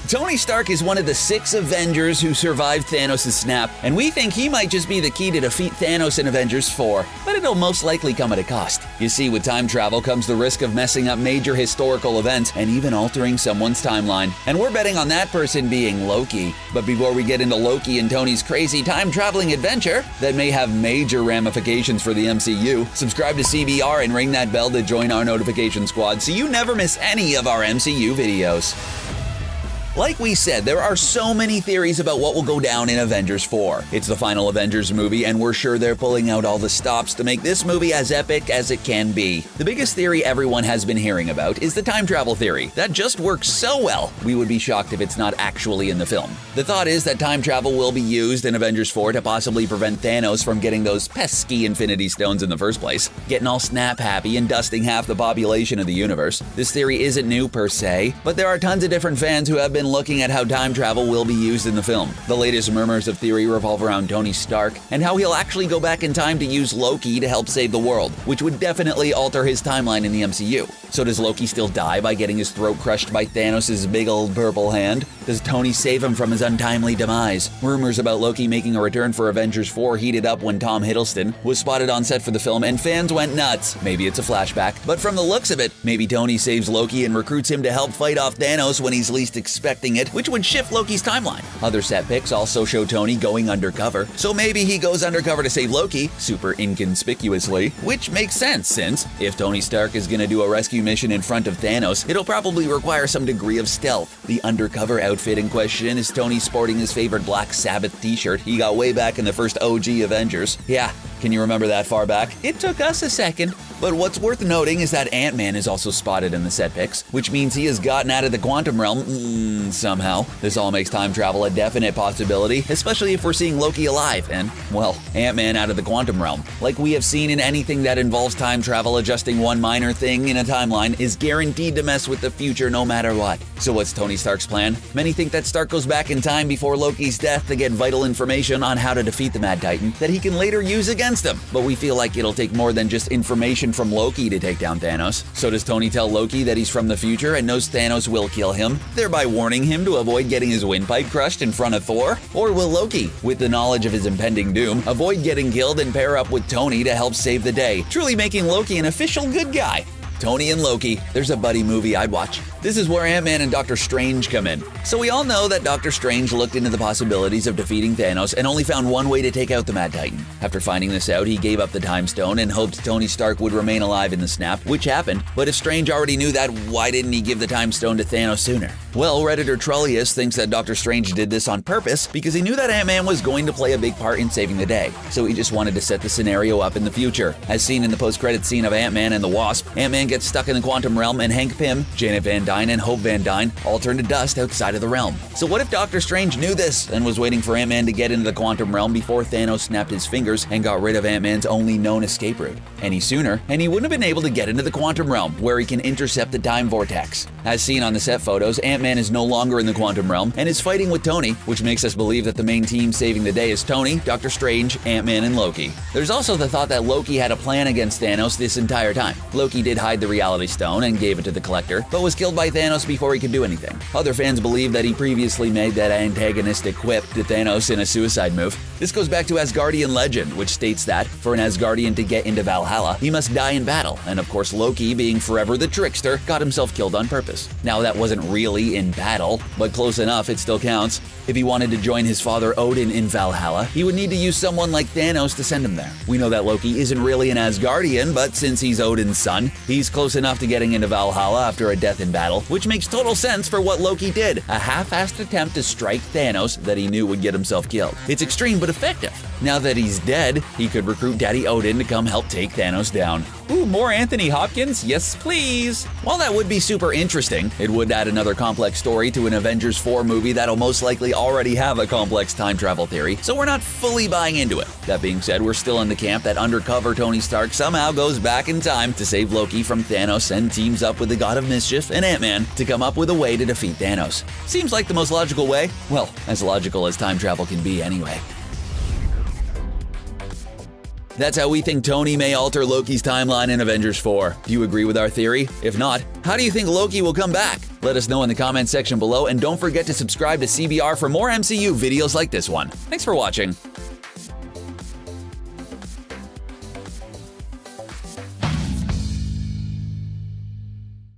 Tony Stark is one of the 6 Avengers who survived Thanos' snap, and we think he might just be the key to defeat Thanos in Avengers 4, but it'll most likely come at a cost. You see, with time travel comes the risk of messing up major historical events and even altering someone's timeline. And we're betting on that person being Loki. But before we get into Loki and Tony's crazy time-traveling adventure that may have major ramifications for the MCU, subscribe to CBR and ring that bell to join our notification squad so you never miss any of our MCU videos. Like we said, there are so many theories about what will go down in Avengers 4. It's the final Avengers movie, and we're sure they're pulling out all the stops to make this movie as epic as it can be. The biggest theory everyone has been hearing about is the time travel theory. That just works so well, we would be shocked if it's not actually in the film. The thought is that time travel will be used in Avengers 4 to possibly prevent Thanos from getting those pesky Infinity Stones in the first place, getting all snap-happy and dusting half the population of the universe. This theory isn't new per se, but there are tons of different fans who have been looking at how time travel will be used in the film. The latest murmurs of theory revolve around Tony Stark and how he'll actually go back in time to use Loki to help save the world, which would definitely alter his timeline in the MCU. So does Loki still die by getting his throat crushed by Thanos' big old purple hand? Does Tony save him from his untimely demise? Rumors about Loki making a return for Avengers 4 heated up when Tom Hiddleston was spotted on set for the film and fans went nuts. Maybe it's a flashback, but from the looks of it, maybe Tony saves Loki and recruits him to help fight off Thanos when he's least expecting it, which would shift Loki's timeline. Other set pics also show Tony going undercover, so maybe he goes undercover to save Loki, super inconspicuously, which makes sense since if Tony Stark is gonna do a rescue mission in front of Thanos, it'll probably require some degree of stealth. The undercover outfit in question is Tony sporting his favorite Black Sabbath t-shirt he got way back in the first OG Avengers. Yeah, can you remember that far back? It took us a second. But what's worth noting is that Ant-Man is also spotted in the set pics, which means he has gotten out of the quantum realm somehow. This all makes time travel a definite possibility, especially if we're seeing Loki alive and, well, Ant-Man out of the quantum realm. Like we have seen in anything that involves time travel, adjusting one minor thing in a timeline is guaranteed to mess with the future no matter what. So what's Tony Stark's plan? Many think that Stark goes back in time before Loki's death to get vital information on how to defeat the Mad Titan that he can later use against him. But we feel like it'll take more than just information from Loki to take down Thanos. So does Tony tell Loki that he's from the future and knows Thanos will kill him, thereby warning him to avoid getting his windpipe crushed in front of Thor? Or will Loki, with the knowledge of his impending doom, avoid getting killed and pair up with Tony to help save the day, truly making Loki an official good guy? Tony and Loki, there's a buddy movie I'd watch. This is where Ant-Man and Doctor Strange come in. So we all know that Doctor Strange looked into the possibilities of defeating Thanos and only found one way to take out the Mad Titan. After finding this out, he gave up the Time Stone and hoped Tony Stark would remain alive in the snap, which happened. But if Strange already knew that, why didn't he give the Time Stone to Thanos sooner? Well, Redditor Trollius thinks that Doctor Strange did this on purpose because he knew that Ant-Man was going to play a big part in saving the day. So he just wanted to set the scenario up in the future. As seen in the post-credits scene of Ant-Man and the Wasp, Ant-Man gets stuck in the quantum realm and Hank Pym, Janet Van Dyne, and Hope Van Dyne all turn to dust outside of the realm. So what if Doctor Strange knew this and was waiting for Ant-Man to get into the quantum realm before Thanos snapped his fingers and got rid of Ant-Man's only known escape route? Any sooner, and he wouldn't have been able to get into the quantum realm, where he can intercept the time vortex. As seen on the set photos, Ant-Man is no longer in the quantum realm and is fighting with Tony, which makes us believe that the main team saving the day is Tony, Doctor Strange, Ant-Man, and Loki. There's also the thought that Loki had a plan against Thanos this entire time. Loki did hide the Reality Stone and gave it to the Collector, but was killed by Thanos before he could do anything. Other fans believe that he previously made that antagonistic quip to Thanos in a suicide move. This goes back to Asgardian legend, which states that, for an Asgardian to get into Valhalla, he must die in battle, and of course Loki, being forever the trickster, got himself killed on purpose. Now that wasn't really in battle, but close enough, it still counts. If he wanted to join his father Odin in Valhalla, he would need to use someone like Thanos to send him there. We know that Loki isn't really an Asgardian, but since he's Odin's son, he's close enough to getting into Valhalla after a death in battle, which makes total sense for what Loki did, a half-assed attempt to strike Thanos that he knew would get himself killed. It's extreme but effective. Now that he's dead, he could recruit Daddy Odin to come help take Thanos down. Ooh, more Anthony Hopkins? Yes, please. While that would be super interesting, it would add another complex story to an Avengers 4 movie that'll most likely already have a complex time travel theory, so we're not fully buying into it. That being said, we're still in the camp that undercover Tony Stark somehow goes back in time to save Loki from Thanos and teams up with the God of Mischief and Ant-Man to come up with a way to defeat Thanos. Seems like the most logical way? Well, as logical as time travel can be anyway. That's how we think Tony may alter Loki's timeline in Avengers 4. Do you agree with our theory? If not, how do you think Loki will come back? Let us know in the comment section below, and don't forget to subscribe to CBR for more MCU videos like this one. Thanks for watching.